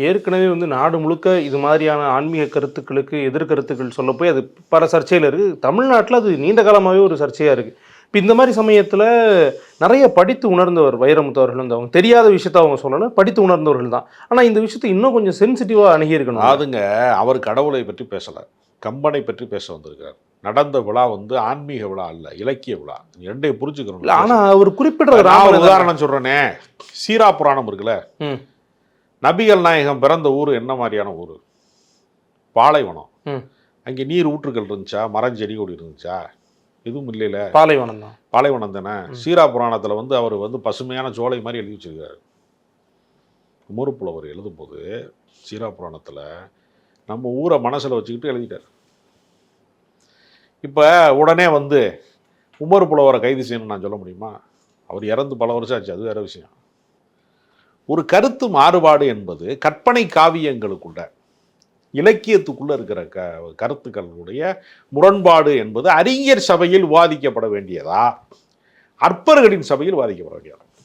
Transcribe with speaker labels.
Speaker 1: ஏற்கனவே நாடு முழுக்க இது மாதிரியான ஆன்மீக கருத்துக்களுக்கு எதிர்கருத்துக்கள் சொல்ல போய் அது பல சர்ச்சையில் இருக்குது. தமிழ்நாட்டில் அது நீண்ட காலமாகவே ஒரு சர்ச்சையாக இருக்குது. இப்போ இந்த மாதிரி சமயத்தில் நிறைய படித்து உணர்ந்தவர் வைரமுத்து அவர்கள் அவங்க தெரியாத விஷயத்த அவங்க சொல்லலை, படித்து உணர்ந்தவர்கள் தான். ஆனால் இந்த விஷயத்தை இன்னும் கொஞ்சம் சென்சிட்டிவாக அணுகியிருக்கணும்.
Speaker 2: அதுங்க அவர் கடவுளை பற்றி பேசலை, கம்பனை பற்றி பேச வந்திருக்கார். நடந்த விழா ஆன்மீக விழா அல்ல, இலக்கிய விழா. ரெண்டையும் புரிஞ்சுக்கணும்.
Speaker 1: ஆனால் அவர் குறிப்பிட்ட
Speaker 2: ஒரு உதாரணம் சொல்கிறேனே, சீரா புராணம் இருக்குல்ல, நபிகள் நாயகம் பிறந்த ஊர் என்ன மாதிரியான ஊர்? பாலைவனம். அங்கே நீர் ஊற்றுகள் இருந்துச்சா, மரம் செடி கொடி இருந்துச்சா? எதுவும் இல்லைல்ல,
Speaker 1: பாலைவனம் தான்.
Speaker 2: பாலைவனம் தானே. சீரா புராணத்தில் அவர் பசுமையான சோலை மாதிரி எழுதி வச்சிருக்காரு. குமரப்புலவர் எழுதும்போது சீரா புராணத்தில் நம்ம ஊரை மனசில் வச்சுக்கிட்டு எழுதிட்டார். இப்போ உடனே உமர் புலவரை கைது செய்யணும்னு நான் சொல்ல முடியுமா? அவர் இறந்து பல வருஷம் ஆச்சு, அது வேற விஷயம். ஒரு கருத்து மாறுபாடு என்பது கற்பனை காவியங்களுக்குள்ள, இலக்கியத்துக்குள்ள இருக்கிற கருத்துக்களுடைய முரண்பாடு என்பது அறிஞர் சபையில் விவாதிக்கப்பட வேண்டியதா, அற்பர்களின் சபையில் விவாதிக்கப்பட வேண்டியதா?